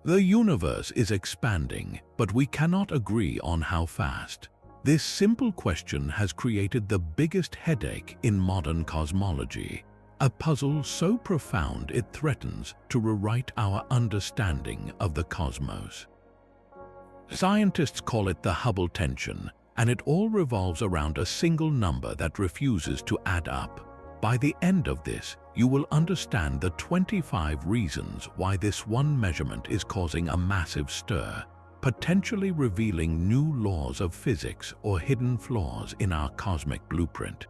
The universe is expanding, but we cannot agree on how fast. This simple question has created the biggest headache in modern cosmology, a puzzle so profound it threatens to rewrite our understanding of the cosmos. Scientists call it the Hubble Tension, and it all revolves around a single number that refuses to add up. By the end of this, you will understand the 25 reasons why this one measurement is causing a massive stir, potentially revealing new laws of physics or hidden flaws in our cosmic blueprint.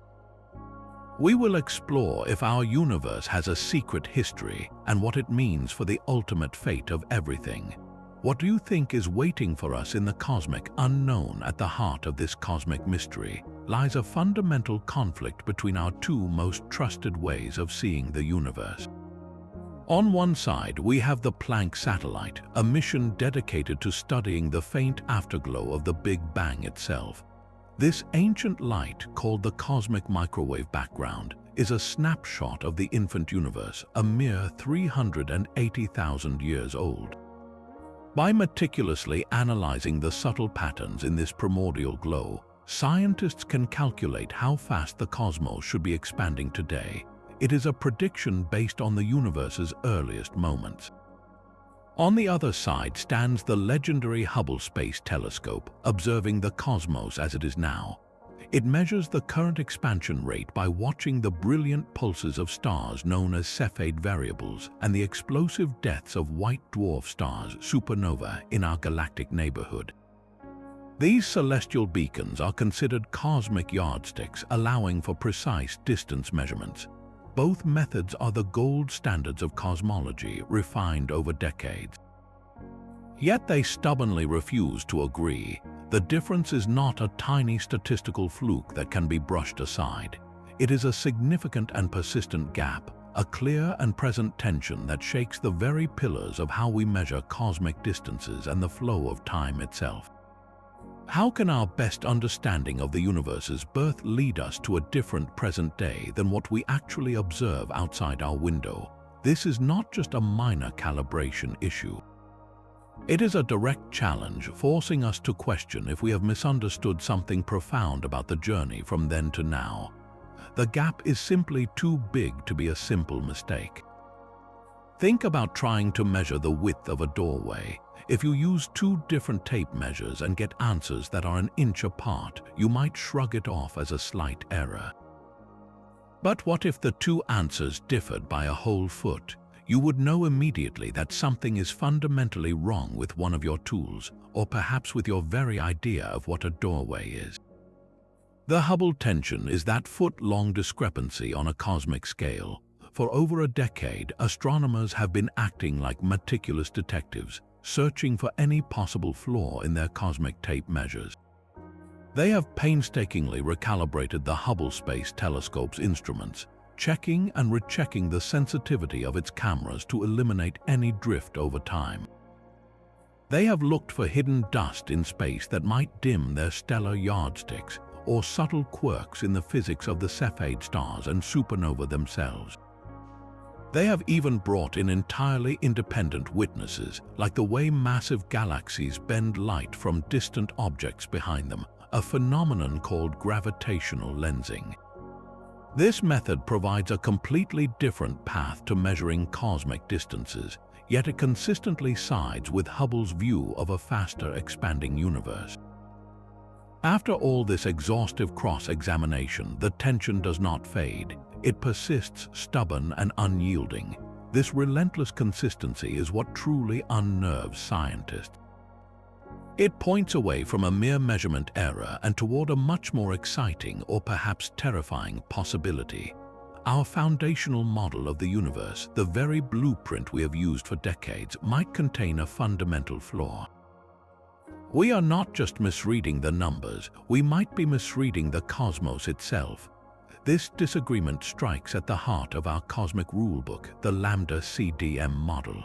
We will explore if our universe has a secret history and what it means for the ultimate fate of everything. What do you think is waiting for us in the cosmic unknown? At the heart of this cosmic mystery lies a fundamental conflict between our two most trusted ways of seeing the universe. On one side, we have the Planck satellite, a mission dedicated to studying the faint afterglow of the Big Bang itself. This ancient light, called the cosmic microwave background, is a snapshot of the infant universe, a mere 380,000 years old. By meticulously analyzing the subtle patterns in this primordial glow, scientists can calculate how fast the cosmos should be expanding today. It is a prediction based on the universe's earliest moments. On the other side stands the legendary Hubble Space Telescope, observing the cosmos as it is now. It measures the current expansion rate by watching the brilliant pulses of stars known as Cepheid variables and the explosive deaths of white dwarf stars, supernova, in our galactic neighborhood. These celestial beacons are considered cosmic yardsticks, allowing for precise distance measurements. Both methods are the gold standards of cosmology, refined over decades. Yet they stubbornly refuse to agree. The difference is not a tiny statistical fluke that can be brushed aside. It is a significant and persistent gap, a clear and present tension that shakes the very pillars of how we measure cosmic distances and the flow of time itself. How can our best understanding of the universe's birth lead us to a different present day than what we actually observe outside our window? This is not just a minor calibration issue. It is a direct challenge, forcing us to question if we have misunderstood something profound about the journey from then to now. The gap is simply too big to be a simple mistake. Think about trying to measure the width of a doorway. If you use two different tape measures and get answers that are an inch apart, you might shrug it off as a slight error. But what if the two answers differed by a whole foot? You would know immediately that something is fundamentally wrong with one of your tools, or perhaps with your very idea of what a doorway is. The Hubble tension is that foot-long discrepancy on a cosmic scale. For over a decade, astronomers have been acting like meticulous detectives, searching for any possible flaw in their cosmic tape measures. They have painstakingly recalibrated the Hubble Space Telescope's instruments, checking and rechecking the sensitivity of its cameras to eliminate any drift over time. They have looked for hidden dust in space that might dim their stellar yardsticks, or subtle quirks in the physics of the Cepheid stars and supernova themselves. They have even brought in entirely independent witnesses, like the way massive galaxies bend light from distant objects behind them, a phenomenon called gravitational lensing. This method provides a completely different path to measuring cosmic distances, yet it consistently sides with Hubble's view of a faster expanding universe. After all this exhaustive cross-examination, the tension does not fade. It persists, stubborn and unyielding. This relentless consistency is what truly unnerves scientists. It points away from a mere measurement error and toward a much more exciting or perhaps terrifying possibility. Our foundational model of the universe, the very blueprint we have used for decades, might contain a fundamental flaw. We are not just misreading the numbers, we might be misreading the cosmos itself. This disagreement strikes at the heart of our cosmic rulebook, the Lambda CDM model.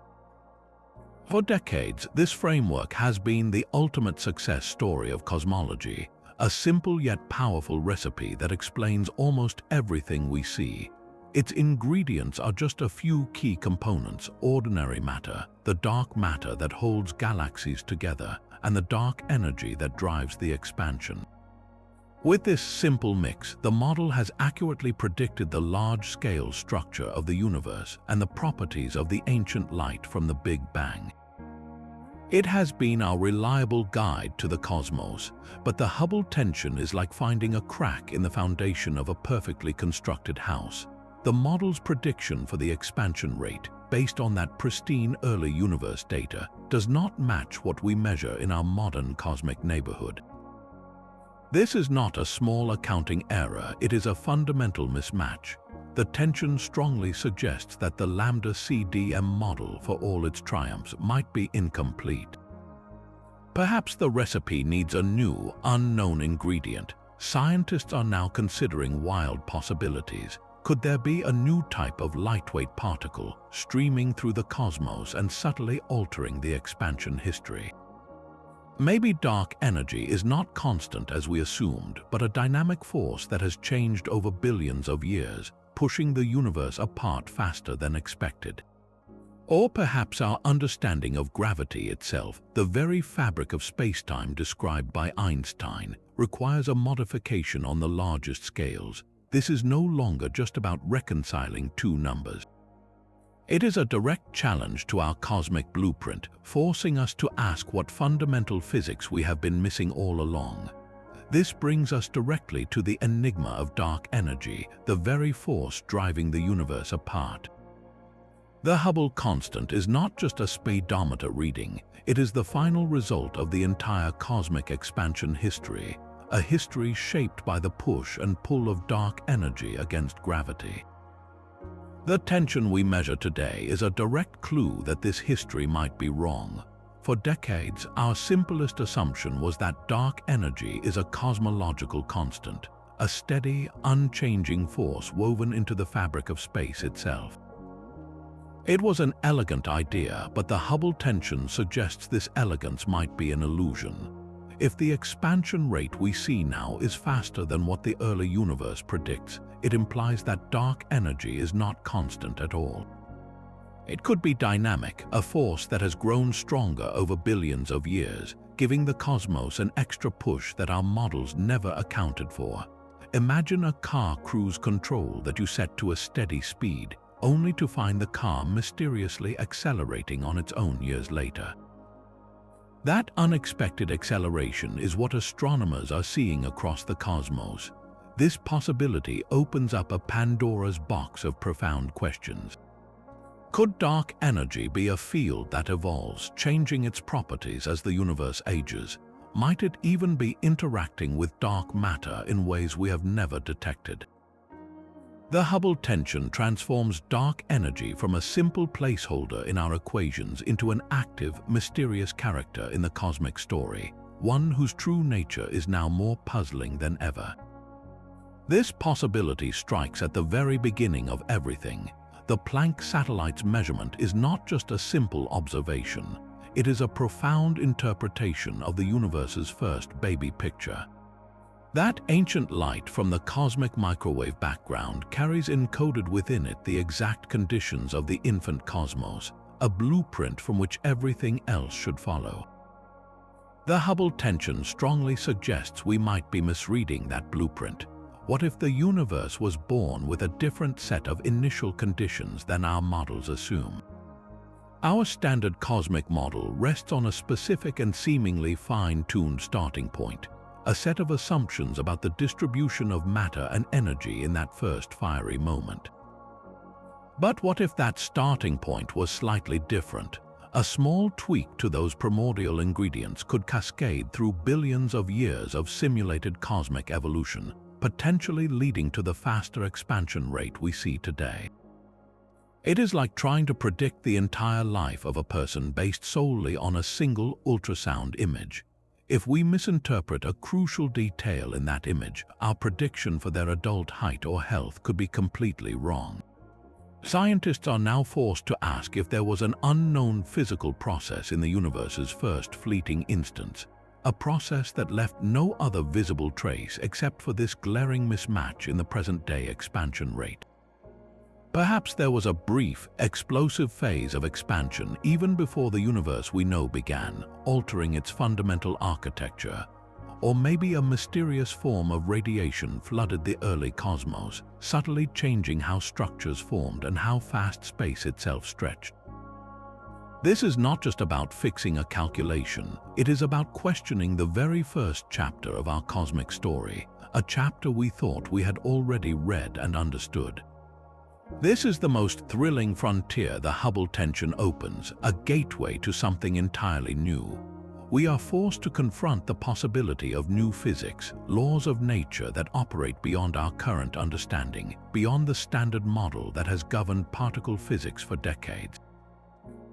For decades, this framework has been the ultimate success story of cosmology, a simple yet powerful recipe that explains almost everything we see. Its ingredients are just a few key components: ordinary matter, the dark matter that holds galaxies together, and the dark energy that drives the expansion. With this simple mix, the model has accurately predicted the large-scale structure of the universe and the properties of the ancient light from the Big Bang. It has been our reliable guide to the cosmos, but the Hubble tension is like finding a crack in the foundation of a perfectly constructed house. The model's prediction for the expansion rate, based on that pristine early universe data, does not match what we measure in our modern cosmic neighborhood. This is not a small accounting error, it is a fundamental mismatch. The tension strongly suggests that the lambda CDM model, for all its triumphs, might be incomplete. Perhaps the recipe needs a new, unknown ingredient. Scientists are now considering wild possibilities. Could there be a new type of lightweight particle streaming through the cosmos and subtly altering the expansion history? Maybe dark energy is not constant as we assumed, but a dynamic force that has changed over billions of years, pushing the universe apart faster than expected. Or perhaps our understanding of gravity itself, the very fabric of space-time described by Einstein, requires a modification on the largest scales. This is no longer just about reconciling two numbers. It is a direct challenge to our cosmic blueprint, forcing us to ask what fundamental physics we have been missing all along. This brings us directly to the enigma of dark energy, the very force driving the universe apart. The Hubble constant is not just a speedometer reading, it is the final result of the entire cosmic expansion history, a history shaped by the push and pull of dark energy against gravity. The tension we measure today is a direct clue that this history might be wrong. For decades, our simplest assumption was that dark energy is a cosmological constant, a steady, unchanging force woven into the fabric of space itself. It was an elegant idea, but the Hubble tension suggests this elegance might be an illusion. If the expansion rate we see now is faster than what the early universe predicts, it implies that dark energy is not constant at all. It could be dynamic, a force that has grown stronger over billions of years, giving the cosmos an extra push that our models never accounted for. Imagine a car cruise control that you set to a steady speed, only to find the car mysteriously accelerating on its own years later. That unexpected acceleration is what astronomers are seeing across the cosmos. This possibility opens up a Pandora's box of profound questions. Could dark energy be a field that evolves, changing its properties as the universe ages? Might it even be interacting with dark matter in ways we have never detected? The Hubble tension transforms dark energy from a simple placeholder in our equations into an active, mysterious character in the cosmic story, one whose true nature is now more puzzling than ever. This possibility strikes at the very beginning of everything. The Planck satellite's measurement is not just a simple observation. It is a profound interpretation of the universe's first baby picture. That ancient light from the cosmic microwave background carries encoded within it the exact conditions of the infant cosmos, a blueprint from which everything else should follow. The Hubble tension strongly suggests we might be misreading that blueprint. What if the universe was born with a different set of initial conditions than our models assume? Our standard cosmic model rests on a specific and seemingly fine-tuned starting point, a set of assumptions about the distribution of matter and energy in that first fiery moment. But what if that starting point was slightly different? A small tweak to those primordial ingredients could cascade through billions of years of simulated cosmic evolution, potentially leading to the faster expansion rate we see today. It is like trying to predict the entire life of a person based solely on a single ultrasound image. If we misinterpret a crucial detail in that image, our prediction for their adult height or health could be completely wrong. Scientists are now forced to ask if there was an unknown physical process in the universe's first fleeting instance, a process that left no other visible trace except for this glaring mismatch in the present-day expansion rate. Perhaps there was a brief, explosive phase of expansion even before the universe we know began, altering its fundamental architecture. Or maybe a mysterious form of radiation flooded the early cosmos, subtly changing how structures formed and how fast space itself stretched. This is not just about fixing a calculation, it is about questioning the very first chapter of our cosmic story, a chapter we thought we had already read and understood. This is the most thrilling frontier the Hubble Tension opens, a gateway to something entirely new. We are forced to confront the possibility of new physics, laws of nature that operate beyond our current understanding, beyond the standard model that has governed particle physics for decades.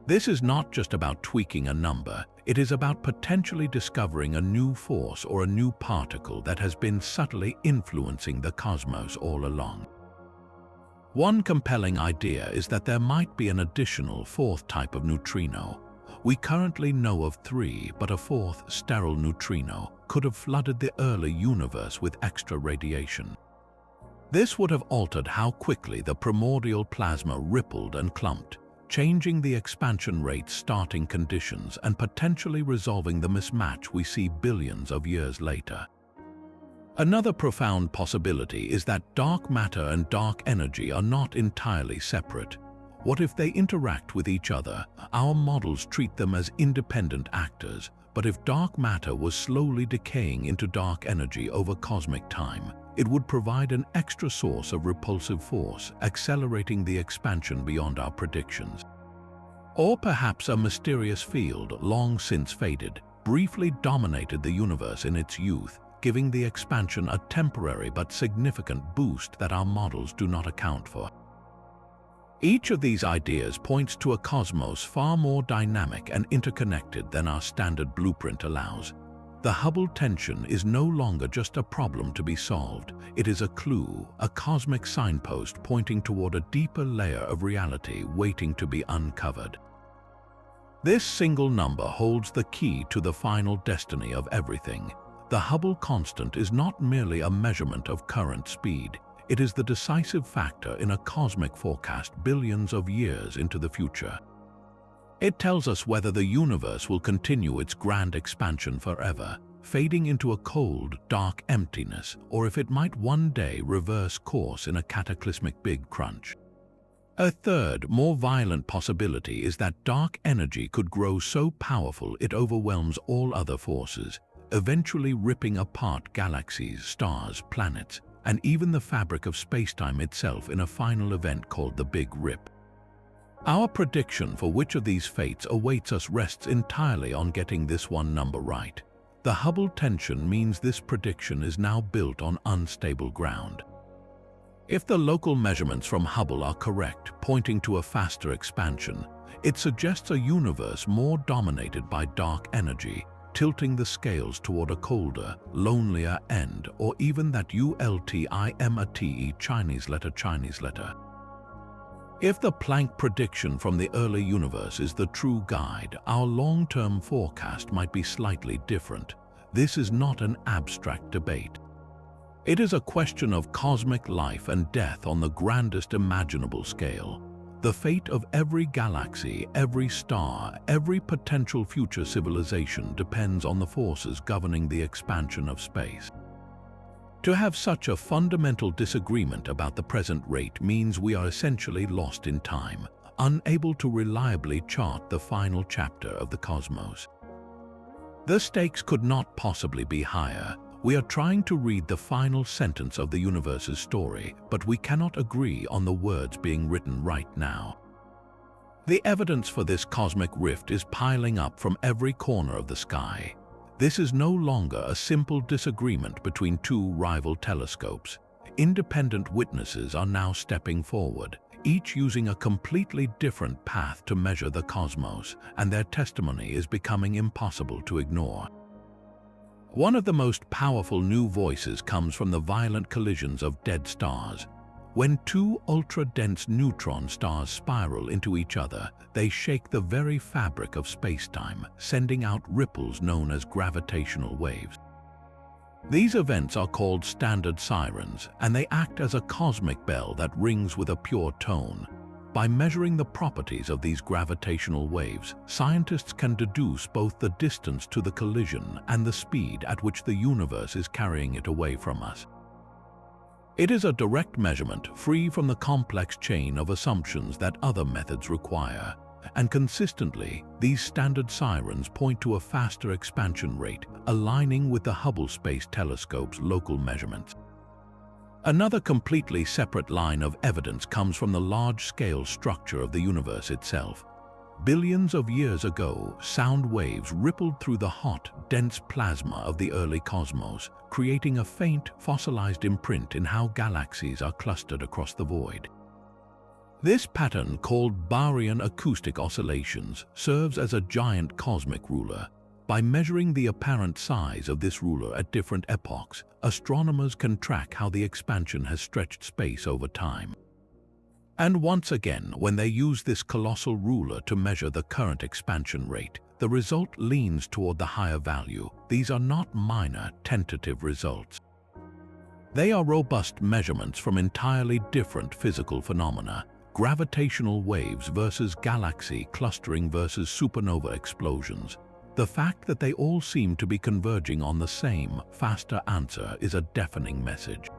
This is not just about tweaking a number, it is about potentially discovering a new force or a new particle that has been subtly influencing the cosmos all along. One compelling idea is that there might be an additional fourth type of neutrino. We currently know of three, but a fourth, sterile neutrino, could have flooded the early universe with extra radiation. This would have altered how quickly the primordial plasma rippled and clumped, changing the expansion rate's starting conditions and potentially resolving the mismatch we see billions of years later. Another profound possibility is that dark matter and dark energy are not entirely separate. What if they interact with each other? Our models treat them as independent actors, but if dark matter was slowly decaying into dark energy over cosmic time, it would provide an extra source of repulsive force, accelerating the expansion beyond our predictions. Or perhaps a mysterious field, long since faded, briefly dominated the universe in its youth, giving the expansion a temporary but significant boost that our models do not account for. Each of these ideas points to a cosmos far more dynamic and interconnected than our standard blueprint allows. The Hubble tension is no longer just a problem to be solved, it is a clue, a cosmic signpost pointing toward a deeper layer of reality waiting to be uncovered. This single number holds the key to the final destiny of everything. The Hubble constant is not merely a measurement of current speed, it is the decisive factor in a cosmic forecast billions of years into the future. It tells us whether the universe will continue its grand expansion forever, fading into a cold, dark emptiness, or if it might one day reverse course in a cataclysmic big crunch. A third, more violent possibility is that dark energy could grow so powerful it overwhelms all other forces, eventually ripping apart galaxies, stars, planets, and even the fabric of spacetime itself in a final event called the Big Rip. Our prediction for which of these fates awaits us rests entirely on getting this one number right. The Hubble tension means this prediction is now built on unstable ground. If the local measurements from Hubble are correct, pointing to a faster expansion, it suggests a universe more dominated by dark energy, tilting the scales toward a colder, lonelier end, or even that ultimate Chinese letter. If the Planck prediction from the early universe is the true guide, our long-term forecast might be slightly different. This is not an abstract debate. It is a question of cosmic life and death on the grandest imaginable scale. The fate of every galaxy, every star, every potential future civilization depends on the forces governing the expansion of space. To have such a fundamental disagreement about the present rate means we are essentially lost in time, unable to reliably chart the final chapter of the cosmos. The stakes could not possibly be higher. We are trying to read the final sentence of the universe's story, but we cannot agree on the words being written right now. The evidence for this cosmic rift is piling up from every corner of the sky. This is no longer a simple disagreement between two rival telescopes. Independent witnesses are now stepping forward, each using a completely different path to measure the cosmos, and their testimony is becoming impossible to ignore. One of the most powerful new voices comes from the violent collisions of dead stars. When two ultra-dense neutron stars spiral into each other, they shake the very fabric of spacetime, sending out ripples known as gravitational waves. These events are called standard sirens, and they act as a cosmic bell that rings with a pure tone. By measuring the properties of these gravitational waves, scientists can deduce both the distance to the collision and the speed at which the universe is carrying it away from us. It is a direct measurement, free from the complex chain of assumptions that other methods require. And consistently, these standard sirens point to a faster expansion rate, aligning with the Hubble Space Telescope's local measurements. Another completely separate line of evidence comes from the large-scale structure of the universe itself. Billions of years ago, sound waves rippled through the hot, dense plasma of the early cosmos, creating a faint, fossilized imprint in how galaxies are clustered across the void. This pattern, called Baryon acoustic oscillations, serves as a giant cosmic ruler. By measuring the apparent size of this ruler at different epochs, astronomers can track how the expansion has stretched space over time. And once again, when they use this colossal ruler to measure the current expansion rate, the result leans toward the higher value. These are not minor, tentative results. They are robust measurements from entirely different physical phenomena: gravitational waves versus galaxy clustering versus supernova explosions. The fact that they all seem to be converging on the same, faster answer is a deafening message.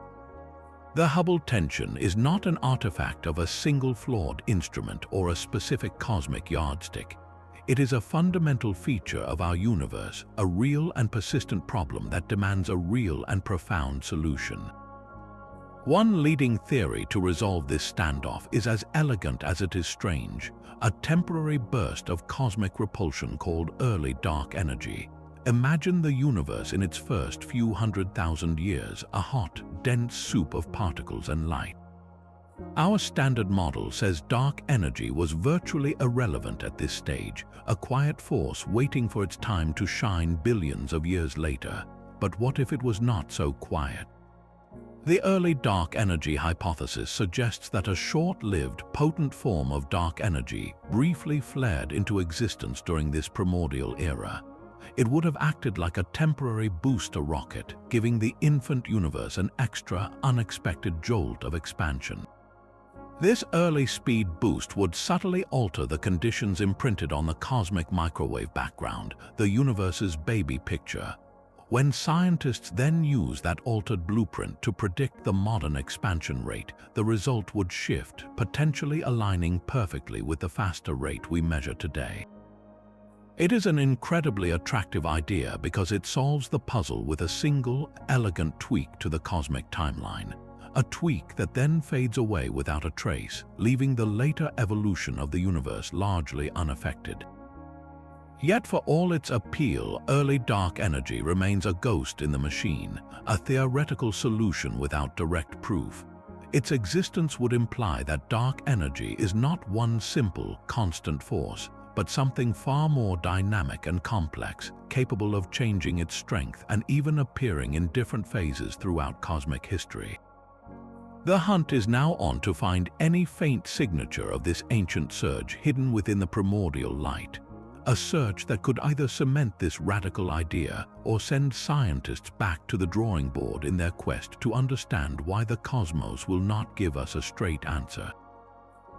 The Hubble tension is not an artifact of a single flawed instrument or a specific cosmic yardstick. It is a fundamental feature of our universe, a real and persistent problem that demands a real and profound solution. One leading theory to resolve this standoff is as elegant as it is strange: a temporary burst of cosmic repulsion called early dark energy. Imagine the universe in its first few 100,000 years, a hot, dense soup of particles and light. Our standard model says dark energy was virtually irrelevant at this stage, a quiet force waiting for its time to shine billions of years later. But what if it was not so quiet? The early dark energy hypothesis suggests that a short-lived, potent form of dark energy briefly flared into existence during this primordial era. It would have acted like a temporary booster rocket, giving the infant universe an extra, unexpected jolt of expansion. This early speed boost would subtly alter the conditions imprinted on the cosmic microwave background, the universe's baby picture. When scientists then use that altered blueprint to predict the modern expansion rate, the result would shift, potentially aligning perfectly with the faster rate we measure today. It is an incredibly attractive idea because it solves the puzzle with a single, elegant tweak to the cosmic timeline. A tweak that then fades away without a trace, leaving the later evolution of the universe largely unaffected. Yet for all its appeal, early dark energy remains a ghost in the machine, a theoretical solution without direct proof. Its existence would imply that dark energy is not one simple, constant force, but something far more dynamic and complex, capable of changing its strength and even appearing in different phases throughout cosmic history. The hunt is now on to find any faint signature of this ancient surge hidden within the primordial light. A search that could either cement this radical idea or send scientists back to the drawing board in their quest to understand why the cosmos will not give us a straight answer.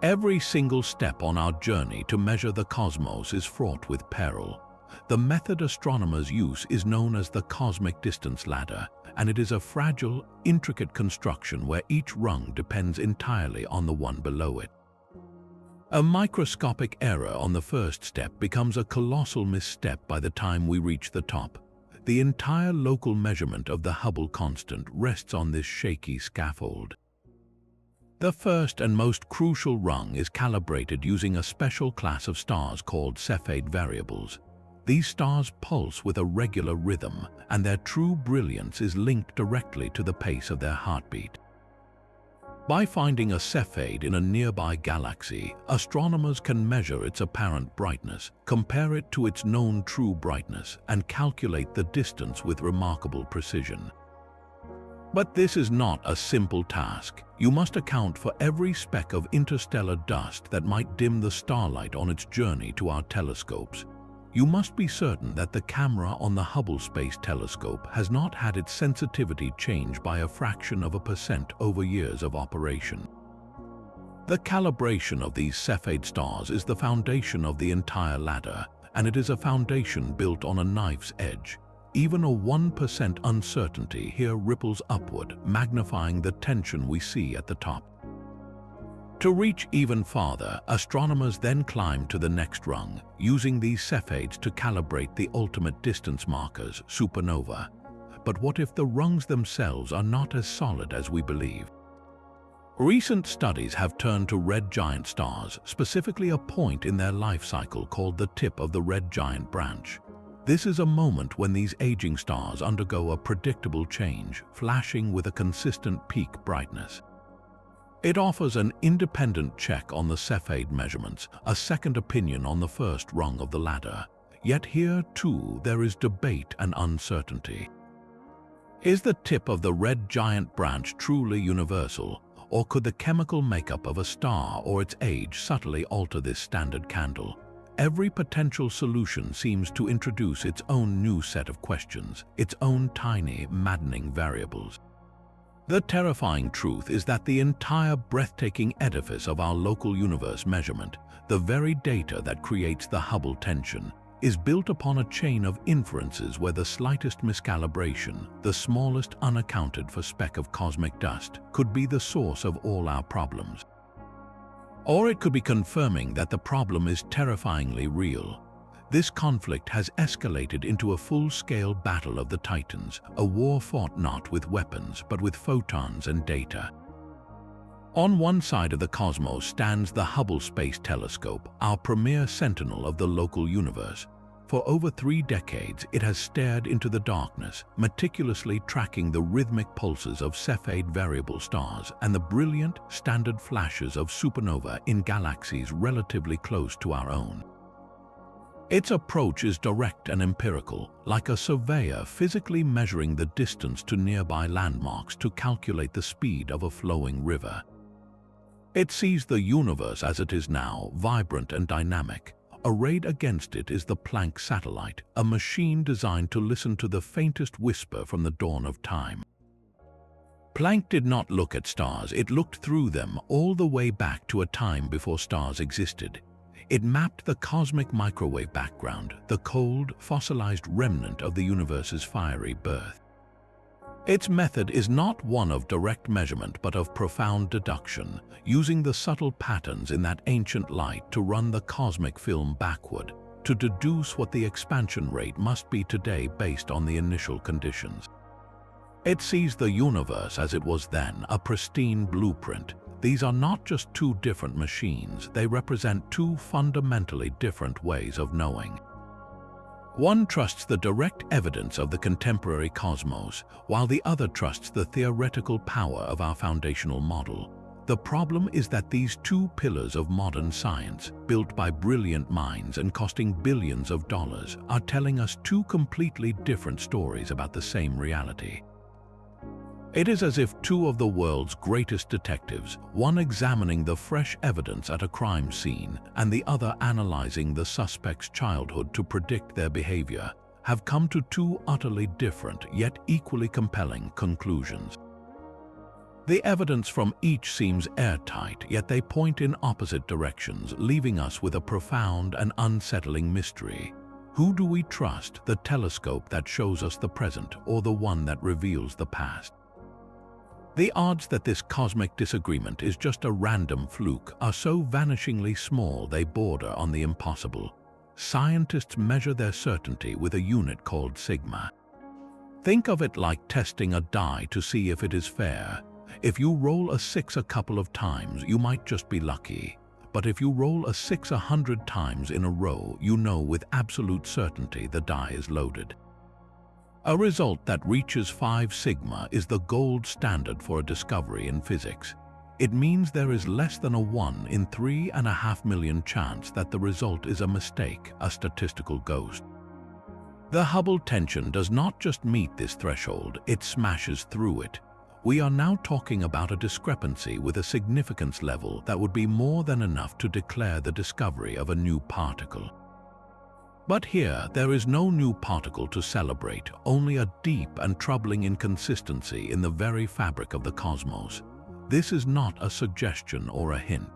Every single step on our journey to measure the cosmos is fraught with peril. The method astronomers use is known as the cosmic distance ladder, and it is a fragile, intricate construction where each rung depends entirely on the one below it. A microscopic error on the first step becomes a colossal misstep by the time we reach the top. The entire local measurement of the Hubble constant rests on this shaky scaffold. The first and most crucial rung is calibrated using a special class of stars called Cepheid variables. These stars pulse with a regular rhythm, and their true brilliance is linked directly to the pace of their heartbeat. By finding a Cepheid in a nearby galaxy, astronomers can measure its apparent brightness, compare it to its known true brightness, and calculate the distance with remarkable precision. But this is not a simple task. You must account for every speck of interstellar dust that might dim the starlight on its journey to our telescopes. you must be certain that the camera on the Hubble Space Telescope has not had its sensitivity changed by a fraction of a percent over years of operation. The calibration of these Cepheid stars is the foundation of the entire ladder, and it is a foundation built on a knife's edge. Even a 1% uncertainty here ripples upward, magnifying the tension we see at the top. To reach even farther, astronomers then climb to the next rung, using these Cepheids to calibrate the ultimate distance markers, supernova. But what if the rungs themselves are not as solid as we believe? Recent studies have turned to red giant stars, specifically a point in their life cycle called the tip of the red giant branch. This is a moment when these aging stars undergo a predictable change, flashing with a consistent peak brightness. It offers an independent check on the Cepheid measurements, a second opinion on the first rung of the ladder. Yet here, too, there is debate and uncertainty. Is the tip of the red giant branch truly universal, or could the chemical makeup of a star or its age subtly alter this standard candle? Every potential solution seems to introduce its own new set of questions, its own tiny, maddening variables. The terrifying truth is that the entire breathtaking edifice of our local universe measurement, the very data that creates the Hubble tension, is built upon a chain of inferences where the slightest miscalibration, the smallest unaccounted for speck of cosmic dust, could be the source of all our problems. Or it could be confirming that the problem is terrifyingly real. This conflict has escalated into a full-scale battle of the Titans, a war fought not with weapons but with photons and data. On one side of the cosmos stands the Hubble Space Telescope, our premier sentinel of the local universe. For over 3 decades, it has stared into the darkness, meticulously tracking the rhythmic pulses of Cepheid variable stars and the brilliant, standard flashes of supernova in galaxies relatively close to our own. Its approach is direct and empirical, like a surveyor physically measuring the distance to nearby landmarks to calculate the speed of a flowing river. It sees the universe as it is now, vibrant and dynamic. Arrayed against it is the Planck satellite, a machine designed to listen to the faintest whisper from the dawn of time. Planck did not look at stars, it looked through them all the way back to a time before stars existed. It mapped the cosmic microwave background, the cold, fossilized remnant of the universe's fiery birth. Its method is not one of direct measurement but of profound deduction, using the subtle patterns in that ancient light to run the cosmic film backward, to deduce what the expansion rate must be today based on the initial conditions. It sees the universe as it was then, a pristine blueprint. These are not just 2 different machines, they represent 2 fundamentally different ways of knowing. One trusts the direct evidence of the contemporary cosmos, while the other trusts the theoretical power of our foundational model. The problem is that these 2 pillars of modern science, built by brilliant minds and costing billions of dollars, are telling us 2 completely different stories about the same reality. It is as if 2 of the world's greatest detectives, one examining the fresh evidence at a crime scene and the other analyzing the suspect's childhood to predict their behavior, have come to 2 utterly different yet equally compelling conclusions. The evidence from each seems airtight, yet they point in opposite directions, leaving us with a profound and unsettling mystery. Who do we trust, the telescope that shows us the present or the one that reveals the past? The odds that this cosmic disagreement is just a random fluke are so vanishingly small they border on the impossible. Scientists measure their certainty with a unit called sigma. Think of it like testing a die to see if it is fair. If you roll a 6 a couple of times, you might just be lucky. But if you roll a 6 100 times in a row, you know with absolute certainty the die is loaded. A result that reaches 5 sigma is the gold standard for a discovery in physics. It means there is less than a 1 in 3.5 million chance that the result is a mistake, a statistical ghost. The Hubble tension does not just meet this threshold, it smashes through it. We are now talking about a discrepancy with a significance level that would be more than enough to declare the discovery of a new particle. But here, there is no new particle to celebrate, only a deep and troubling inconsistency in the very fabric of the cosmos. This is not a suggestion or a hint.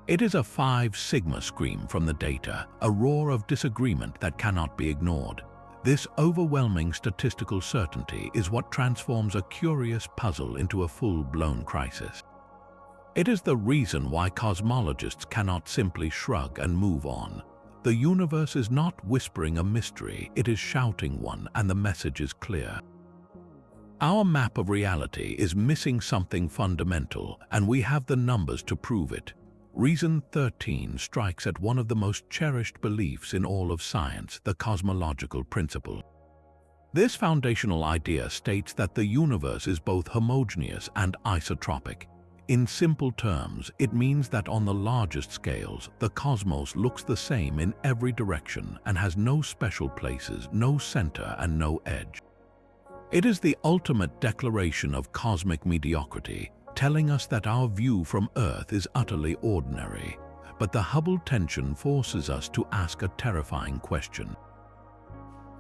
It is a 5 sigma scream from the data, a roar of disagreement that cannot be ignored. This overwhelming statistical certainty is what transforms a curious puzzle into a full-blown crisis. It is the reason why cosmologists cannot simply shrug and move on. The universe is not whispering a mystery, it is shouting one, and the message is clear. Our map of reality is missing something fundamental, and we have the numbers to prove it. Reason 13 strikes at one of the most cherished beliefs in all of science, the cosmological principle. This foundational idea states that the universe is both homogeneous and isotropic. In simple terms, it means that on the largest scales, the cosmos looks the same in every direction and has no special places, no center, and no edge. It is the ultimate declaration of cosmic mediocrity, telling us that our view from Earth is utterly ordinary. But the Hubble tension forces us to ask a terrifying question.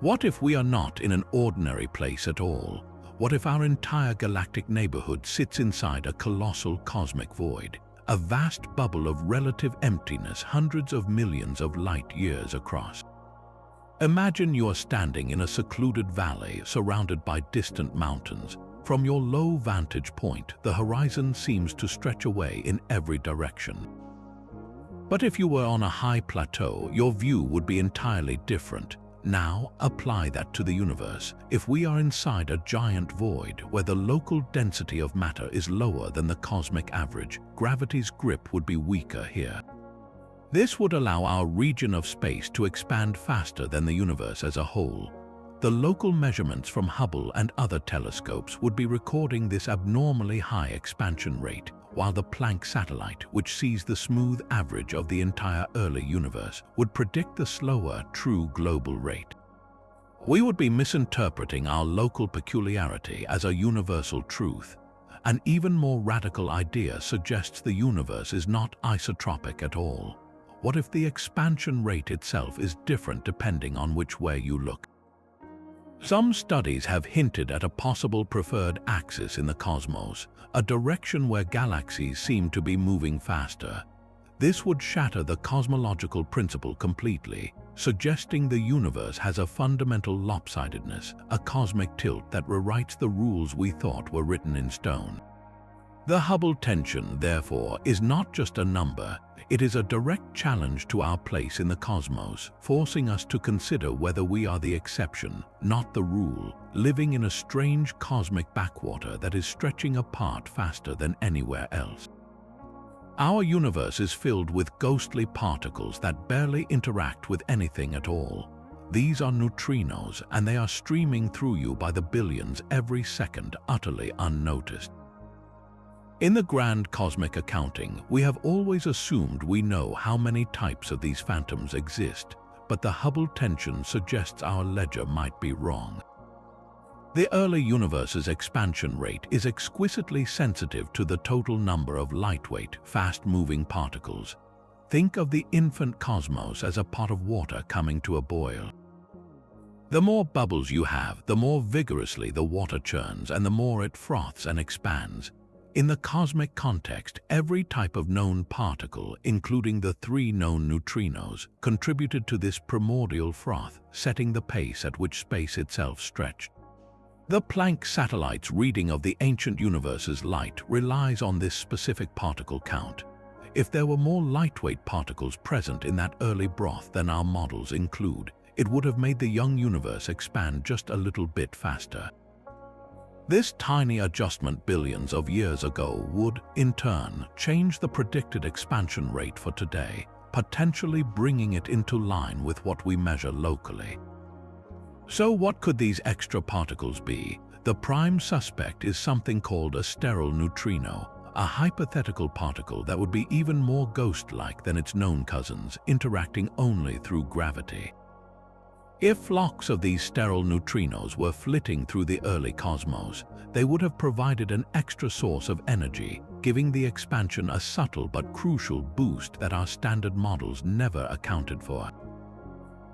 What if we are not in an ordinary place at all? What if our entire galactic neighborhood sits inside a colossal cosmic void, a vast bubble of relative emptiness hundreds of millions of light years across? Imagine you are standing in a secluded valley surrounded by distant mountains. From your low vantage point, the horizon seems to stretch away in every direction. But if you were on a high plateau, your view would be entirely different. Now, apply that to the universe. If we are inside a giant void where the local density of matter is lower than the cosmic average, gravity's grip would be weaker here. This would allow our region of space to expand faster than the universe as a whole. The local measurements from Hubble and other telescopes would be recording this abnormally high expansion rate, while the Planck satellite, which sees the smooth average of the entire early universe, would predict the slower, true global rate. We would be misinterpreting our local peculiarity as a universal truth. An even more radical idea suggests the universe is not isotropic at all. What if the expansion rate itself is different depending on which way you look? Some studies have hinted at a possible preferred axis in the cosmos, a direction where galaxies seem to be moving faster. This would shatter the cosmological principle completely, suggesting the universe has a fundamental lopsidedness, a cosmic tilt that rewrites the rules we thought were written in stone. The Hubble tension, therefore, is not just a number. It is a direct challenge to our place in the cosmos, forcing us to consider whether we are the exception, not the rule, living in a strange cosmic backwater that is stretching apart faster than anywhere else. Our universe is filled with ghostly particles that barely interact with anything at all. These are neutrinos, and they are streaming through you by the billions every second, utterly unnoticed. In the grand cosmic accounting, we have always assumed we know how many types of these phantoms exist, but the Hubble tension suggests our ledger might be wrong. The early universe's expansion rate is exquisitely sensitive to the total number of lightweight, fast-moving particles. Think of the infant cosmos as a pot of water coming to a boil. The more bubbles you have, the more vigorously the water churns and the more it froths and expands. In the cosmic context, every type of known particle, including the 3 known neutrinos, contributed to this primordial froth, setting the pace at which space itself stretched. The Planck satellite's reading of the ancient universe's light relies on this specific particle count. If there were more lightweight particles present in that early broth than our models include, it would have made the young universe expand just a little bit faster. This tiny adjustment billions of years ago would, in turn, change the predicted expansion rate for today, potentially bringing it into line with what we measure locally. So what could these extra particles be? The prime suspect is something called a sterile neutrino, a hypothetical particle that would be even more ghost-like than its known cousins, interacting only through gravity. If flocks of these sterile neutrinos were flitting through the early cosmos, they would have provided an extra source of energy, giving the expansion a subtle but crucial boost that our standard models never accounted for.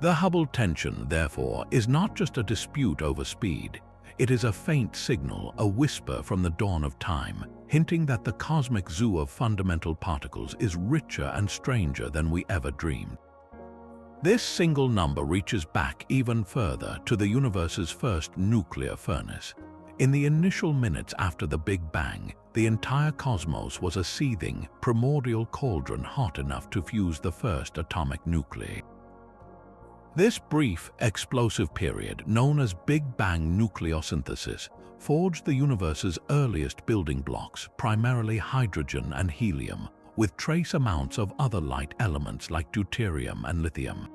The Hubble tension, therefore, is not just a dispute over speed. It is a faint signal, a whisper from the dawn of time, hinting that the cosmic zoo of fundamental particles is richer and stranger than we ever dreamed. This single number reaches back even further to the universe's first nuclear furnace. In the initial minutes after the Big Bang, the entire cosmos was a seething, primordial cauldron hot enough to fuse the first atomic nuclei. This brief, explosive period, known as Big Bang nucleosynthesis, forged the universe's earliest building blocks, primarily hydrogen and helium, with trace amounts of other light elements like deuterium and lithium.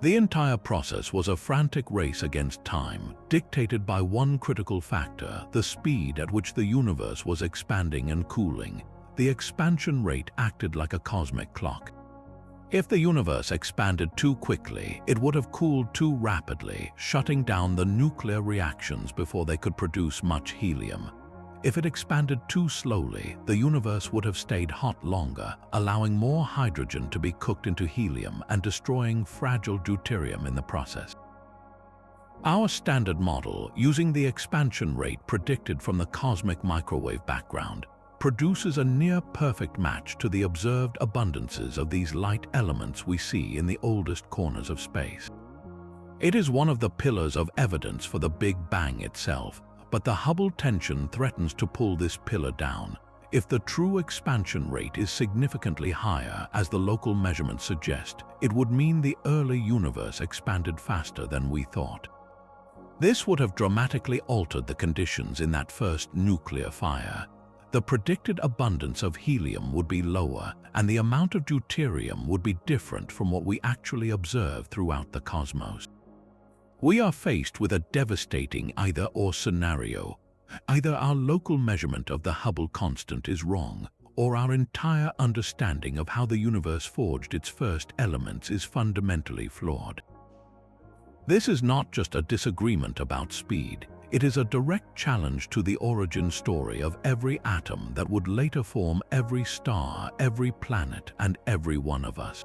The entire process was a frantic race against time, dictated by one critical factor: the speed at which the universe was expanding and cooling. The expansion rate acted like a cosmic clock. If the universe expanded too quickly, it would have cooled too rapidly, shutting down the nuclear reactions before they could produce much helium. If it expanded too slowly, the universe would have stayed hot longer, allowing more hydrogen to be cooked into helium and destroying fragile deuterium in the process. Our standard model, using the expansion rate predicted from the cosmic microwave background, produces a near-perfect match to the observed abundances of these light elements we see in the oldest corners of space. It is one of the pillars of evidence for the Big Bang itself, but the Hubble tension threatens to pull this pillar down. If the true expansion rate is significantly higher, as the local measurements suggest, it would mean the early universe expanded faster than we thought. This would have dramatically altered the conditions in that first nuclear fire. The predicted abundance of helium would be lower, and the amount of deuterium would be different from what we actually observe throughout the cosmos. We are faced with a devastating either-or scenario. Either our local measurement of the Hubble constant is wrong, or our entire understanding of how the universe forged its first elements is fundamentally flawed. This is not just a disagreement about speed. It is a direct challenge to the origin story of every atom that would later form every star, every planet, and every one of us.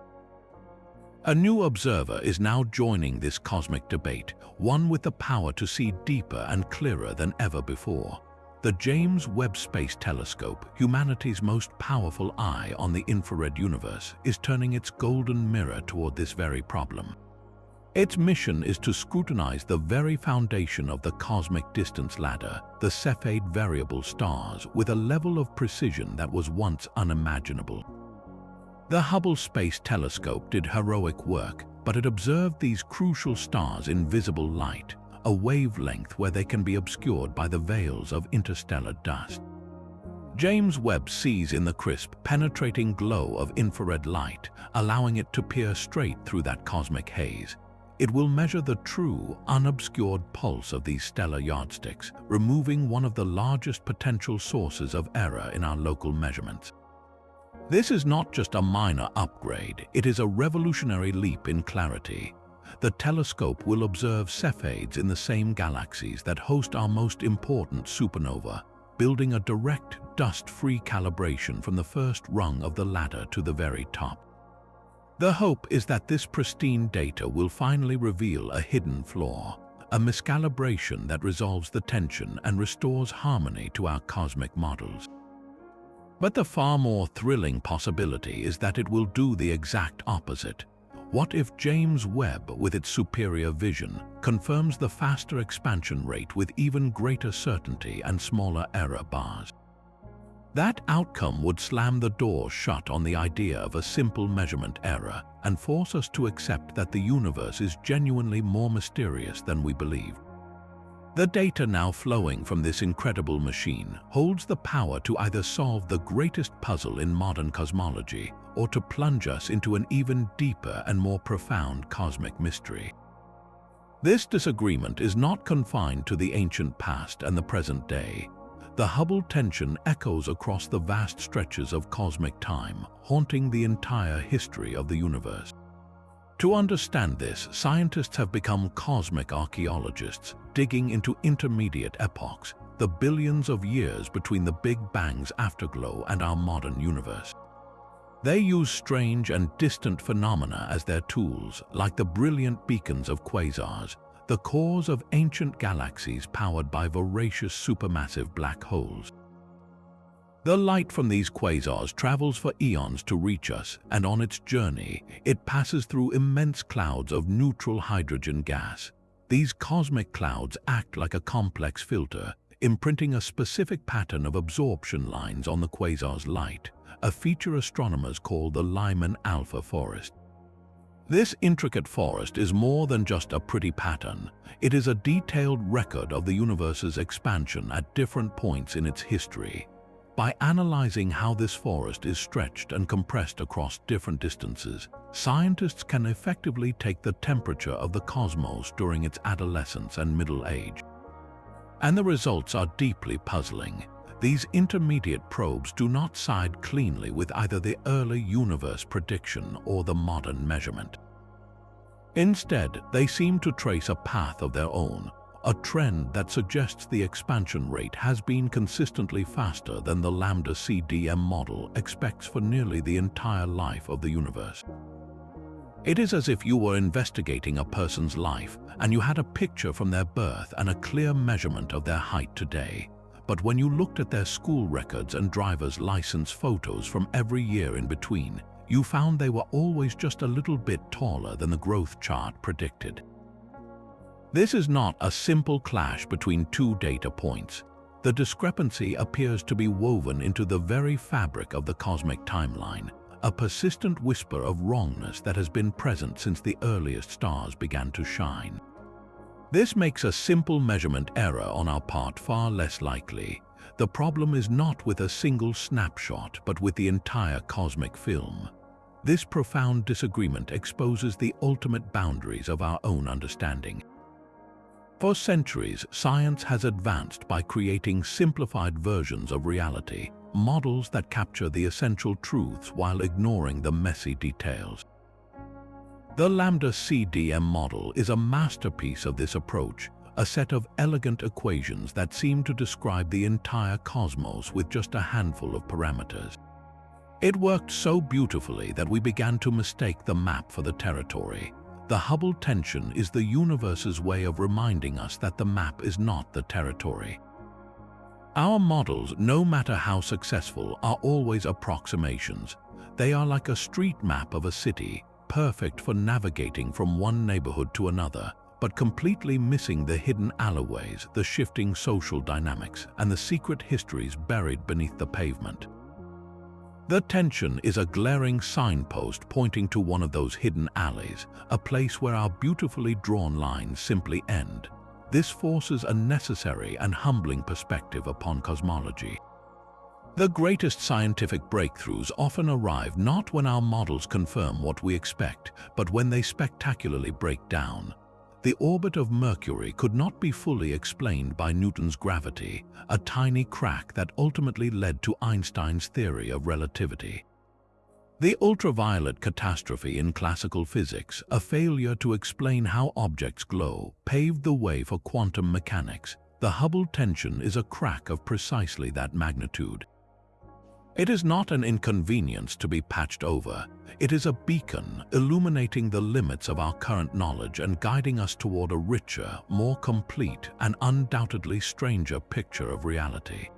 A new observer is now joining this cosmic debate, one with the power to see deeper and clearer than ever before. The James Webb Space Telescope, humanity's most powerful eye on the infrared universe, is turning its golden mirror toward this very problem. Its mission is to scrutinize the very foundation of the cosmic distance ladder, the Cepheid variable stars, with a level of precision that was once unimaginable. The Hubble Space Telescope did heroic work, but it observed these crucial stars in visible light, a wavelength where they can be obscured by the veils of interstellar dust. James Webb sees in the crisp, penetrating glow of infrared light, allowing it to peer straight through that cosmic haze. It will measure the true, unobscured pulse of these stellar yardsticks, removing one of the largest potential sources of error in our local measurements. This is not just a minor upgrade, it is a revolutionary leap in clarity. The telescope will observe Cepheids in the same galaxies that host our most important supernova, building a direct, dust-free calibration from the first rung of the ladder to the very top. The hope is that this pristine data will finally reveal a hidden flaw, a miscalibration that resolves the tension and restores harmony to our cosmic models. But the far more thrilling possibility is that it will do the exact opposite. What if James Webb, with its superior vision, confirms the faster expansion rate with even greater certainty and smaller error bars? That outcome would slam the door shut on the idea of a simple measurement error and force us to accept that the universe is genuinely more mysterious than we believed. The data now flowing from this incredible machine holds the power to either solve the greatest puzzle in modern cosmology or to plunge us into an even deeper and more profound cosmic mystery. This disagreement is not confined to the ancient past and the present day. The Hubble tension echoes across the vast stretches of cosmic time, haunting the entire history of the universe. To understand this, scientists have become cosmic archaeologists, digging into intermediate epochs, the billions of years between the Big Bang's afterglow and our modern universe. They use strange and distant phenomena as their tools, like the brilliant beacons of quasars, the cores of ancient galaxies powered by voracious supermassive black holes. The light from these quasars travels for eons to reach us, and on its journey, it passes through immense clouds of neutral hydrogen gas. These cosmic clouds act like a complex filter, imprinting a specific pattern of absorption lines on the quasar's light, a feature astronomers call the Lyman alpha forest. This intricate forest is more than just a pretty pattern. It is a detailed record of the universe's expansion at different points in its history. By analyzing how this forest is stretched and compressed across different distances, scientists can effectively take the temperature of the cosmos during its adolescence and middle age. And the results are deeply puzzling. These intermediate probes do not side cleanly with either the early universe prediction or the modern measurement. Instead, they seem to trace a path of their own, a trend that suggests the expansion rate has been consistently faster than the lambda CDM model expects for nearly the entire life of the universe. It is as if you were investigating a person's life and you had a picture from their birth and a clear measurement of their height today. But when you looked at their school records and driver's license photos from every year in between, you found they were always just a little bit taller than the growth chart predicted. This is not a simple clash between two data points. The discrepancy appears to be woven into the very fabric of the cosmic timeline, a persistent whisper of wrongness that has been present since the earliest stars began to shine. This makes a simple measurement error on our part far less likely. The problem is not with a single snapshot, but with the entire cosmic film. This profound disagreement exposes the ultimate boundaries of our own understanding. For centuries, science has advanced by creating simplified versions of reality, models that capture the essential truths while ignoring the messy details. The lambda CDM model is a masterpiece of this approach, a set of elegant equations that seem to describe the entire cosmos with just a handful of parameters. It worked so beautifully that we began to mistake the map for the territory. The Hubble tension is the universe's way of reminding us that the map is not the territory. Our models, no matter how successful, are always approximations. They are like a street map of a city, perfect for navigating from one neighborhood to another, but completely missing the hidden alleyways, the shifting social dynamics, and the secret histories buried beneath the pavement. The tension is a glaring signpost pointing to one of those hidden alleys, a place where our beautifully drawn lines simply end. This forces a necessary and humbling perspective upon cosmology. The greatest scientific breakthroughs often arrive not when our models confirm what we expect, but when they spectacularly break down. The orbit of Mercury could not be fully explained by Newton's gravity, a tiny crack that ultimately led to Einstein's theory of relativity. The ultraviolet catastrophe in classical physics, a failure to explain how objects glow, paved the way for quantum mechanics. The Hubble tension is a crack of precisely that magnitude. It is not an inconvenience to be patched over. It is a beacon illuminating the limits of our current knowledge and guiding us toward a richer, more complete, and undoubtedly stranger picture of reality.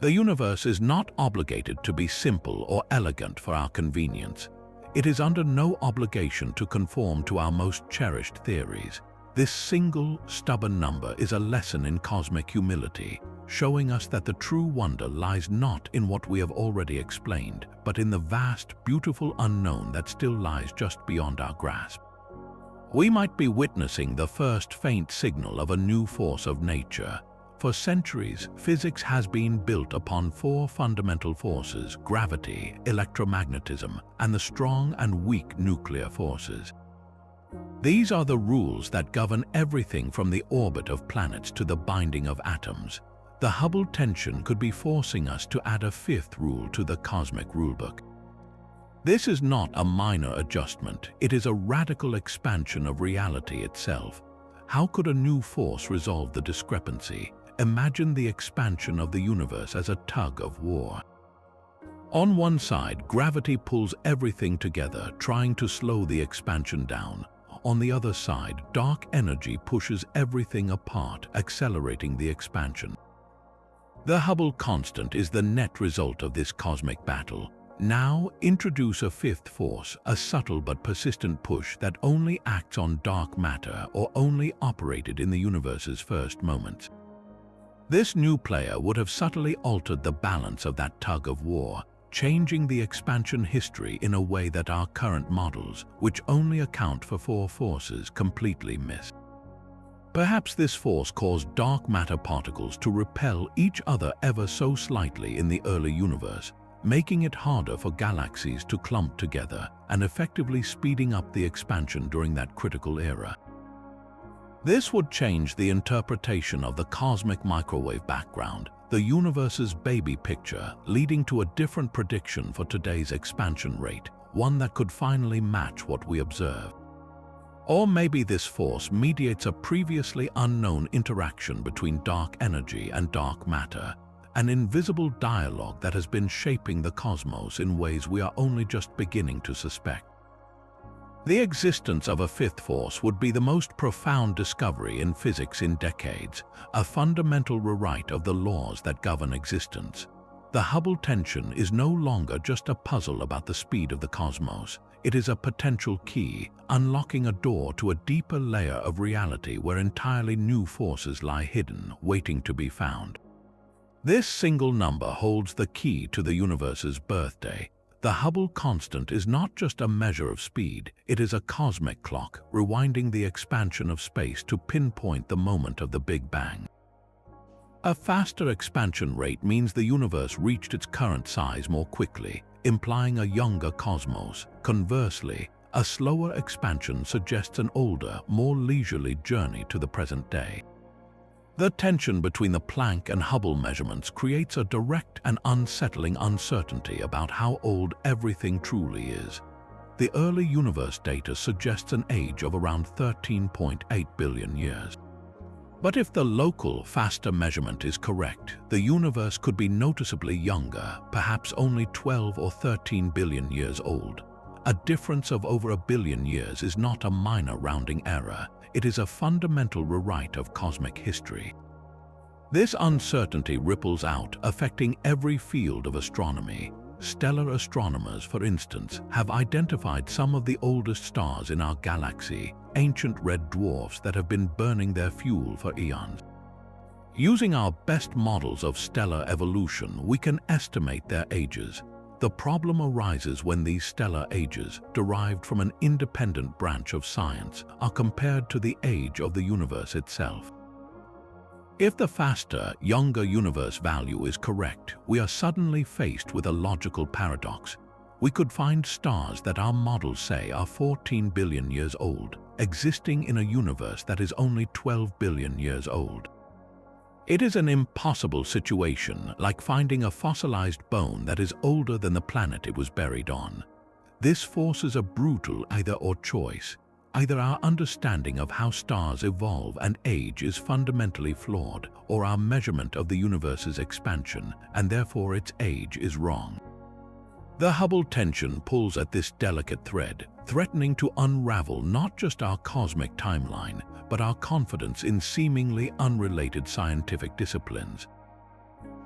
The universe is not obligated to be simple or elegant for our convenience. It is under no obligation to conform to our most cherished theories. This single, stubborn number is a lesson in cosmic humility, showing us that the true wonder lies not in what we have already explained, but in the vast, beautiful unknown that still lies just beyond our grasp. We might be witnessing the first faint signal of a new force of nature. For centuries, physics has been built upon four fundamental forces: gravity, electromagnetism, and the strong and weak nuclear forces. These are the rules that govern everything from the orbit of planets to the binding of atoms. The Hubble tension could be forcing us to add a fifth rule to the cosmic rulebook. This is not a minor adjustment, it is a radical expansion of reality itself. How could a new force resolve the discrepancy? Imagine the expansion of the universe as a tug of war. On one side, gravity pulls everything together, trying to slow the expansion down. On the other side, dark energy pushes everything apart, accelerating the expansion. The Hubble constant is the net result of this cosmic battle. Now, introduce a fifth force, a subtle but persistent push that only acts on dark matter or only operated in the universe's first moments. This new player would have subtly altered the balance of that tug of war, changing the expansion history in a way that our current models, which only account for four forces, completely miss. Perhaps this force caused dark matter particles to repel each other ever so slightly in the early universe, making it harder for galaxies to clump together and effectively speeding up the expansion during that critical era. This would change the interpretation of the cosmic microwave background, the universe's baby picture, leading to a different prediction for today's expansion rate, one that could finally match what we observe. Or maybe this force mediates a previously unknown interaction between dark energy and dark matter, an invisible dialogue that has been shaping the cosmos in ways we are only just beginning to suspect. The existence of a fifth force would be the most profound discovery in physics in decades, a fundamental rewrite of the laws that govern existence. The Hubble tension is no longer just a puzzle about the speed of the cosmos. It is a potential key, unlocking a door to a deeper layer of reality where entirely new forces lie hidden, waiting to be found. This single number holds the key to the universe's birthday. The Hubble constant is not just a measure of speed, it is a cosmic clock, rewinding the expansion of space to pinpoint the moment of the Big Bang. A faster expansion rate means the universe reached its current size more quickly, implying a younger cosmos. Conversely, a slower expansion suggests an older, more leisurely journey to the present day. The tension between the Planck and Hubble measurements creates a direct and unsettling uncertainty about how old everything truly is. The early universe data suggests an age of around 13.8 billion years. But if the local, faster measurement is correct, the universe could be noticeably younger, perhaps only 12 or 13 billion years old. A difference of over a billion years is not a minor rounding error. It is a fundamental rewrite of cosmic history. This uncertainty ripples out, affecting every field of astronomy. Stellar astronomers, for instance, have identified some of the oldest stars in our galaxy, ancient red dwarfs that have been burning their fuel for eons. Using our best models of stellar evolution, we can estimate their ages. The problem arises when these stellar ages, derived from an independent branch of science, are compared to the age of the universe itself. If the faster, younger universe value is correct, we are suddenly faced with a logical paradox. We could find stars that our models say are 14 billion years old, existing in a universe that is only 12 billion years old. It is an impossible situation, like finding a fossilized bone that is older than the planet it was buried on. This forces a brutal either-or choice. Either our understanding of how stars evolve and age is fundamentally flawed, or our measurement of the universe's expansion, and therefore its age, is wrong. The Hubble tension pulls at this delicate thread, threatening to unravel not just our cosmic timeline, but our confidence in seemingly unrelated scientific disciplines.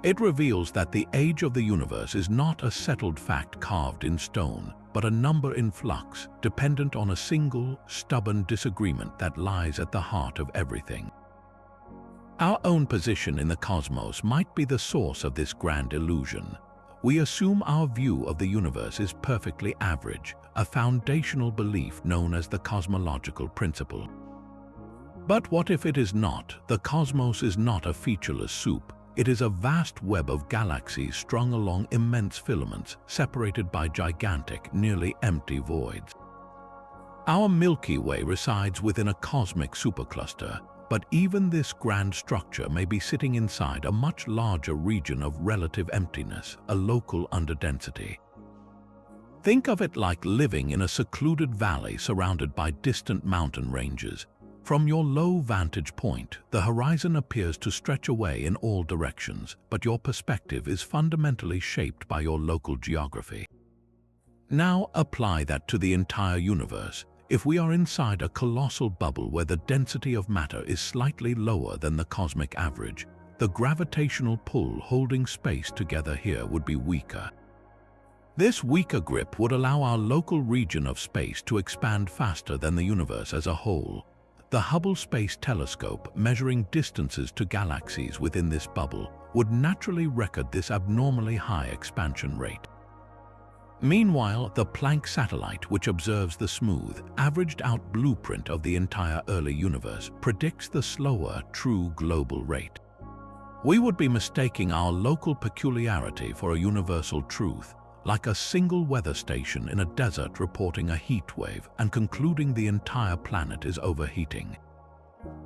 It reveals that the age of the universe is not a settled fact carved in stone, but a number in flux, dependent on a single, stubborn disagreement that lies at the heart of everything. Our own position in the cosmos might be the source of this grand illusion. We assume our view of the universe is perfectly average, a foundational belief known as the cosmological principle. But what if it is not? The cosmos is not a featureless soup. It is a vast web of galaxies strung along immense filaments, separated by gigantic, nearly empty voids. Our Milky Way resides within a cosmic supercluster, but even this grand structure may be sitting inside a much larger region of relative emptiness, a local underdensity. Think of it like living in a secluded valley surrounded by distant mountain ranges. From your low vantage point, the horizon appears to stretch away in all directions, but your perspective is fundamentally shaped by your local geography. Now apply that to the entire universe. If we are inside a colossal bubble where the density of matter is slightly lower than the cosmic average, the gravitational pull holding space together here would be weaker. This weaker grip would allow our local region of space to expand faster than the universe as a whole. The Hubble Space Telescope, measuring distances to galaxies within this bubble, would naturally record this abnormally high expansion rate. Meanwhile, the Planck satellite, which observes the smooth, averaged-out blueprint of the entire early universe, predicts the slower, true global rate. We would be mistaking our local peculiarity for a universal truth, like a single weather station in a desert reporting a heat wave and concluding the entire planet is overheating.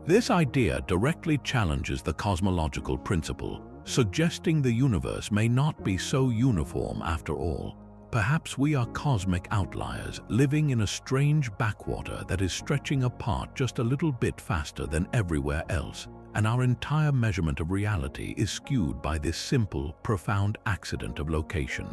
This idea directly challenges the cosmological principle, suggesting the universe may not be so uniform after all. Perhaps we are cosmic outliers living in a strange backwater that is stretching apart just a little bit faster than everywhere else, and our entire measurement of reality is skewed by this simple, profound accident of location.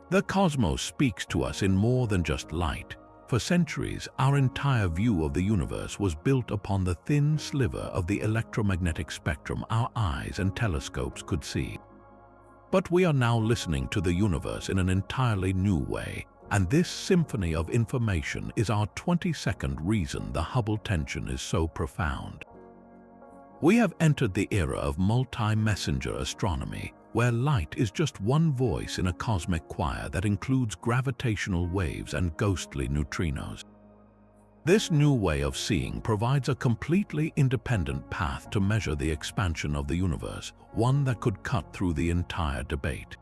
The cosmos speaks to us in more than just light. For centuries, our entire view of the universe was built upon the thin sliver of the electromagnetic spectrum our eyes and telescopes could see. But we are now listening to the universe in an entirely new way, and this symphony of information is our 22nd reason the Hubble tension is so profound. We have entered the era of multi-messenger astronomy, where light is just one voice in a cosmic choir that includes gravitational waves and ghostly neutrinos. This new way of seeing provides a completely independent path to measure the expansion of the universe, one that could cut through the entire debate.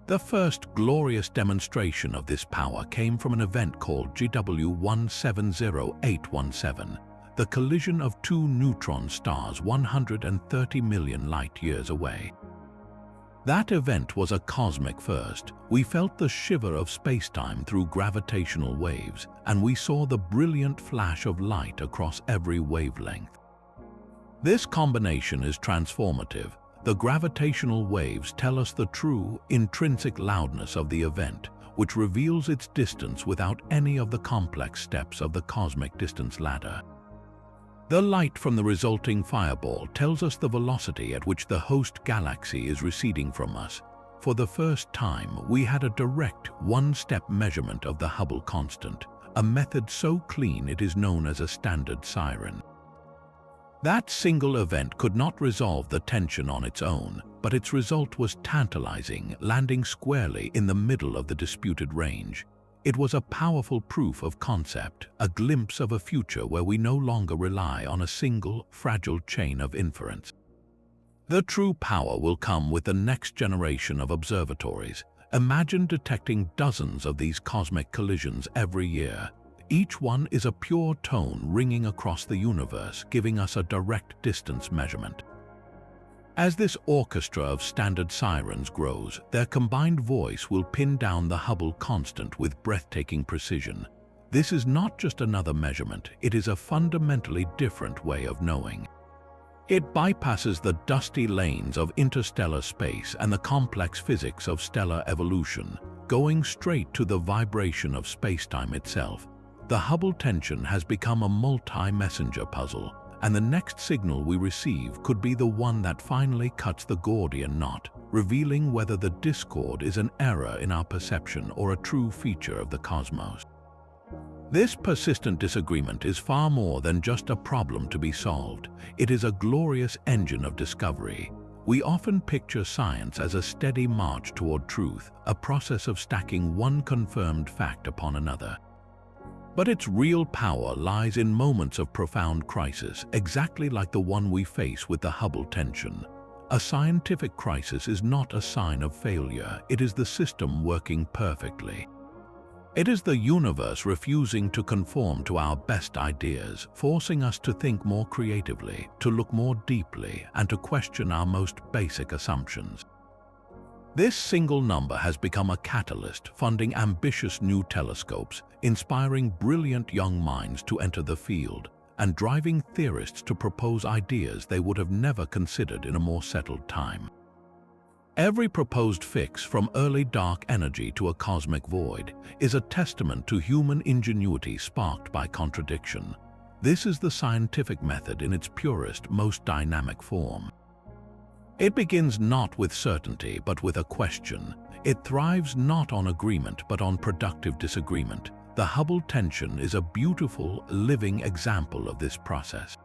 The first glorious demonstration of this power came from an event called GW 170817, the collision of two neutron stars 130 million light-years away. That event was a cosmic first. We felt the shiver of space-time through gravitational waves, and we saw the brilliant flash of light across every wavelength. This combination is transformative. The gravitational waves tell us the true, intrinsic loudness of the event, which reveals its distance without any of the complex steps of the cosmic distance ladder. The light from the resulting fireball tells us the velocity at which the host galaxy is receding from us. For the first time, we had a direct, one-step measurement of the Hubble Constant, a method so clean it is known as a standard siren. That single event could not resolve the tension on its own, but its result was tantalizing, landing squarely in the middle of the disputed range. It was a powerful proof of concept, a glimpse of a future where we no longer rely on a single, fragile chain of inference. The true power will come with the next generation of observatories. Imagine detecting dozens of these cosmic collisions every year. Each one is a pure tone ringing across the universe, giving us a direct distance measurement. As this orchestra of standard sirens grows, their combined voice will pin down the Hubble constant with breathtaking precision. This is not just another measurement, it is a fundamentally different way of knowing. It bypasses the dusty lanes of interstellar space and the complex physics of stellar evolution, going straight to the vibration of spacetime itself. The Hubble tension has become a multi-messenger puzzle, and the next signal we receive could be the one that finally cuts the Gordian knot, revealing whether the discord is an error in our perception or a true feature of the cosmos. This persistent disagreement is far more than just a problem to be solved. It is a glorious engine of discovery. We often picture science as a steady march toward truth, a process of stacking one confirmed fact upon another. But its real power lies in moments of profound crisis, exactly like the one we face with the Hubble tension. A scientific crisis is not a sign of failure, it is the system working perfectly. It is the universe refusing to conform to our best ideas, forcing us to think more creatively, to look more deeply, and to question our most basic assumptions. This single number has become a catalyst, funding ambitious new telescopes, inspiring brilliant young minds to enter the field. and driving theorists to propose ideas they would have never considered in a more settled time. Every proposed fix, from early dark energy to a cosmic void, is a testament to human ingenuity sparked by contradiction. This is the scientific method in its purest, most dynamic form. It begins not with certainty, but with a question. It thrives not on agreement, but on productive disagreement. The Hubble tension is a beautiful, living example of this process.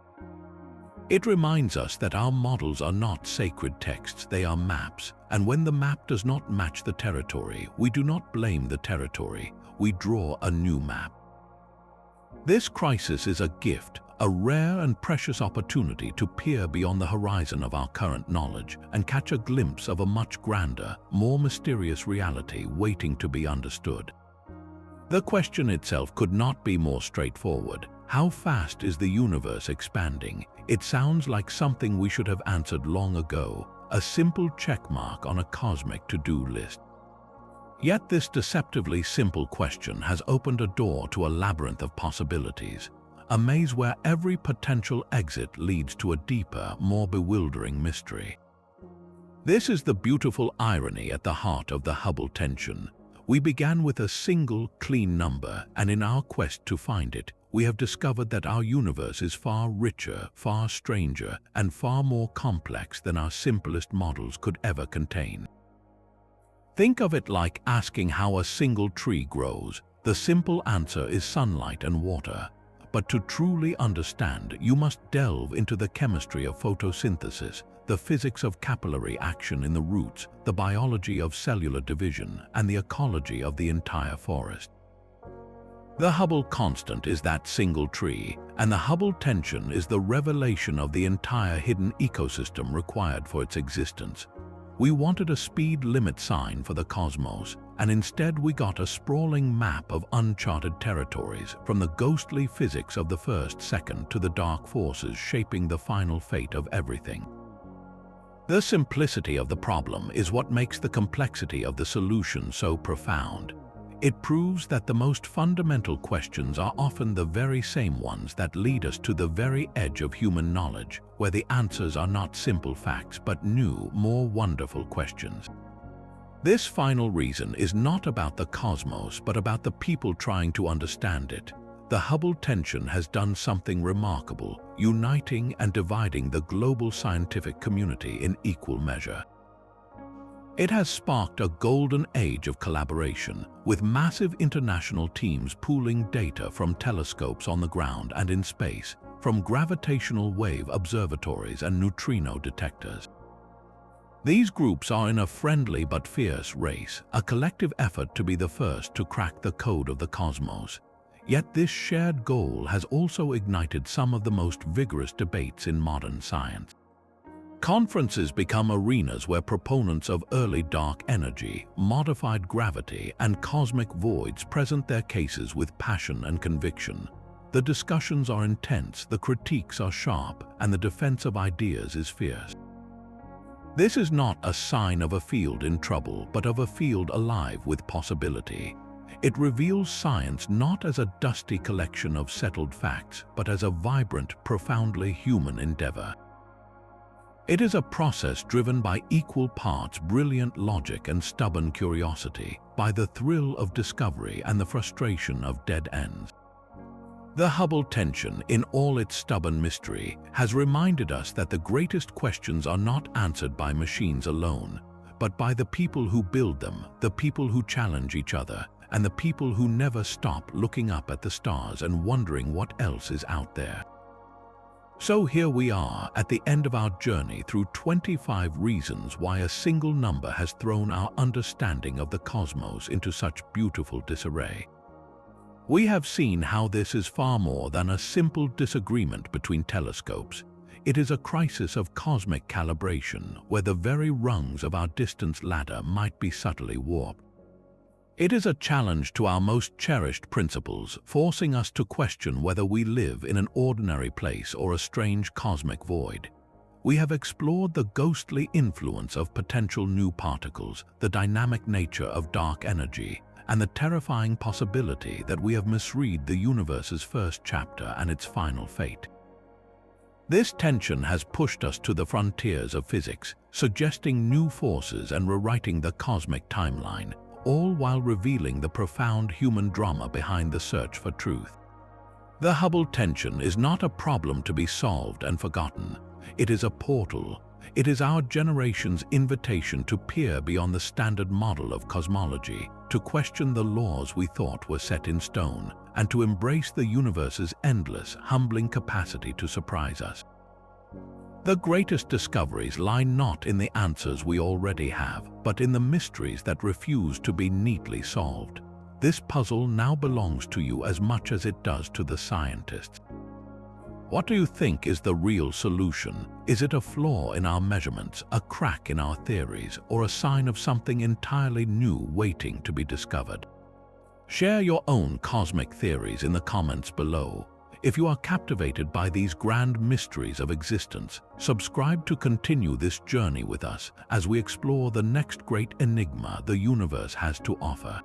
It reminds us that our models are not sacred texts, they are maps, and when the map does not match the territory, we do not blame the territory, we draw a new map. This crisis is a gift, a rare and precious opportunity to peer beyond the horizon of our current knowledge and catch a glimpse of a much grander, more mysterious reality waiting to be understood. The question itself could not be more straightforward. How fast is the universe expanding? It sounds like something we should have answered long ago, a simple checkmark on a cosmic to-do list. Yet this deceptively simple question has opened a door to a labyrinth of possibilities, a maze where every potential exit leads to a deeper, more bewildering mystery. This is the beautiful irony at the heart of the Hubble tension. We began with a single, clean number, and in our quest to find it, we have discovered that our universe is far richer, far stranger, and far more complex than our simplest models could ever contain. Think of it like asking how a single tree grows. The simple answer is sunlight and water. But to truly understand, you must delve into the chemistry of photosynthesis, the physics of capillary action in the roots, the biology of cellular division, and the ecology of the entire forest. The Hubble constant is that single tree, and the Hubble tension is the revelation of the entire hidden ecosystem required for its existence. We wanted a speed limit sign for the cosmos, and instead we got a sprawling map of uncharted territories, from the ghostly physics of the first second to the dark forces shaping the final fate of everything. The simplicity of the problem is what makes the complexity of the solution so profound. It proves that the most fundamental questions are often the very same ones that lead us to the very edge of human knowledge, where the answers are not simple facts but new, more wonderful questions. This final reason is not about the cosmos, but about the people trying to understand it. The Hubble tension has done something remarkable, uniting and dividing the global scientific community in equal measure. It has sparked a golden age of collaboration, with massive international teams pooling data from telescopes on the ground and in space, from gravitational wave observatories and neutrino detectors. These groups are in a friendly but fierce race, a collective effort to be the first to crack the code of the cosmos. Yet this shared goal has also ignited some of the most vigorous debates in modern science. Conferences become arenas where proponents of early dark energy, modified gravity, and cosmic voids present their cases with passion and conviction. The discussions are intense, the critiques are sharp, and the defense of ideas is fierce. This is not a sign of a field in trouble, but of a field alive with possibility. It reveals science not as a dusty collection of settled facts, but as a vibrant, profoundly human endeavor. It is a process driven by equal parts brilliant logic and stubborn curiosity, by the thrill of discovery and the frustration of dead ends. The Hubble tension, in all its stubborn mystery, has reminded us that the greatest questions are not answered by machines alone, but by the people who build them, the people who challenge each other, and the people who never stop looking up at the stars and wondering what else is out there. So here we are, at the end of our journey through 25 reasons why a single number has thrown our understanding of the cosmos into such beautiful disarray. We have seen how this is far more than a simple disagreement between telescopes. It is a crisis of cosmic calibration, where the very rungs of our distance ladder might be subtly warped. It is a challenge to our most cherished principles, forcing us to question whether we live in an ordinary place or a strange cosmic void. We have explored the ghostly influence of potential new particles, the dynamic nature of dark energy, and the terrifying possibility that we have misread the universe's first chapter and its final fate. This tension has pushed us to the frontiers of physics, suggesting new forces and rewriting the cosmic timeline, all while revealing the profound human drama behind the search for truth. The Hubble tension is not a problem to be solved and forgotten. It is a portal. It is our generation's invitation to peer beyond the standard model of cosmology, to question the laws we thought were set in stone, and to embrace the universe's endless, humbling capacity to surprise us. The greatest discoveries lie not in the answers we already have, but in the mysteries that refuse to be neatly solved. This puzzle now belongs to you as much as it does to the scientists. What do you think is the real solution? Is it a flaw in our measurements, a crack in our theories, or a sign of something entirely new waiting to be discovered? Share your own cosmic theories in the comments below. If you are captivated by these grand mysteries of existence, subscribe to continue this journey with us as we explore the next great enigma the universe has to offer.